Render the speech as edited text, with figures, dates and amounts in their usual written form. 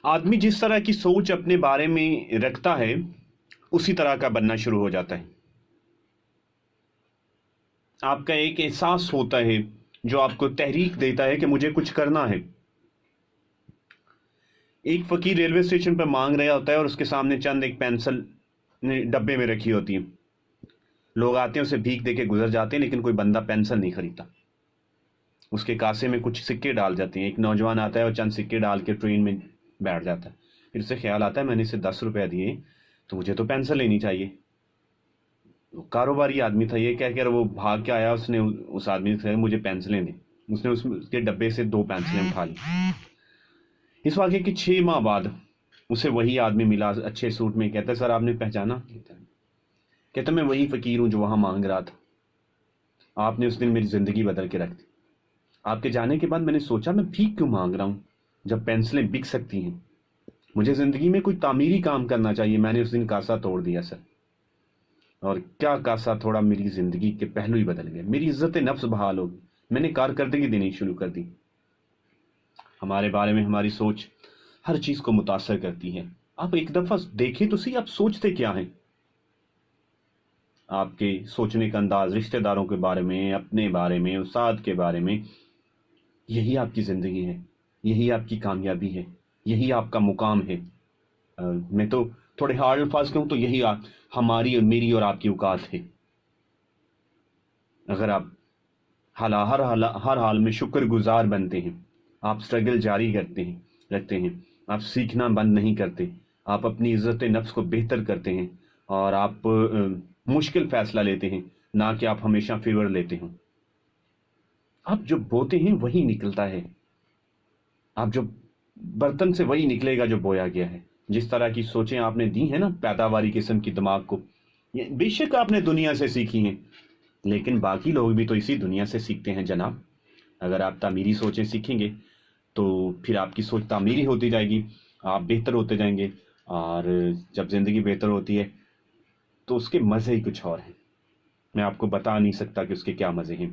آدمی جس طرح کی سوچ اپنے بارے میں رکھتا ہے اسی طرح کا بننا شروع ہو جاتا ہے. آپ کا ایک احساس ہوتا ہے جو آپ کو تحریک دیتا ہے کہ مجھے کچھ کرنا ہے. ایک فقیر ریلوے اسٹیشن پہ مانگ رہا ہوتا ہے اور اس کے سامنے چند ایک پینسل ڈبے میں رکھی ہوتی ہیں. لوگ آتے ہیں اسے بھیک دے کے گزر جاتے ہیں لیکن کوئی بندہ پینسل نہیں خریدتا. اس کے کاسے میں کچھ سکے ڈال جاتے ہیں. ایک نوجوان آتا ہے اور چند سکے ڈال کے ٹرین میں بیٹھ جاتا ہے. پھر اسے خیال آتا ہے میں نے اسے 10 روپے دیے تو مجھے تو پینسل لینی چاہیے. کاروباری آدمی تھا یہ کہہ کر وہ بھاگ کے آیا. اس نے اس آدمی سے کہا مجھے پینسلیں دیں. اس نے اس کے ڈبے سے 2 پینسلیں اٹھا لی. اس واقعے کے 6 ماہ بعد اسے وہی آدمی ملا اچھے سوٹ میں. کہتا ہے سر آپ نے پہچانا؟ کہتا میں وہی فقیر ہوں جو وہاں مانگ رہا تھا. آپ نے اس دن میری زندگی بدل کے رکھ دی. آپ کے جانے کے بعد میں نے سوچا میں بھیک کیوں مانگ رہا ہوں جب پینسلیں بک سکتی ہیں. مجھے زندگی میں کوئی تعمیری کام کرنا چاہیے. میں نے اس دن کاسا توڑ دیا سر. اور کیا کاسا تھوڑا میری زندگی کے پہلو ہی بدل گئے. میری عزت نفس بحال ہوگی. میں نے کارکردگی دینی شروع کر دی. ہمارے بارے میں ہماری سوچ ہر چیز کو متاثر کرتی ہے. آپ ایک دفعہ دیکھیں تو صحیح آپ سوچتے کیا ہیں. آپ کے سوچنے کا انداز رشتہ داروں کے بارے میں, اپنے بارے میں, استاد کے بارے میں, یہی آپ کی زندگی ہے. یہی آپ کی کامیابی ہے. یہی آپ کا مقام ہے. میں تو تھوڑے ہارڈ الفاظ کہوں تو یہی ہماری اور میری اور آپ کی اوقات ہے. اگر آپ ہر حال میں شکر گزار بنتے ہیں, آپ سٹرگل جاری رکھتے ہیں, آپ سیکھنا بند نہیں کرتے, آپ اپنی عزت نفس کو بہتر کرتے ہیں اور آپ مشکل فیصلہ لیتے ہیں نہ کہ آپ ہمیشہ فیور لیتے ہوں. آپ جو بوتے ہیں وہی نکلتا ہے. آپ جو برتن سے وہی نکلے گا جو بویا گیا ہے. جس طرح کی سوچیں آپ نے دی ہیں نا پیداواری قسم کی دماغ کو, بے شک آپ نے دنیا سے سیکھی ہیں لیکن باقی لوگ بھی تو اسی دنیا سے سیکھتے ہیں جناب. اگر آپ تعمیری سوچیں سیکھیں گے تو پھر آپ کی سوچ تعمیری ہوتی جائے گی, آپ بہتر ہوتے جائیں گے. اور جب زندگی بہتر ہوتی ہے تو اس کے مزے ہی کچھ اور ہیں. میں آپ کو بتا نہیں سکتا کہ اس کے کیا مزے ہیں.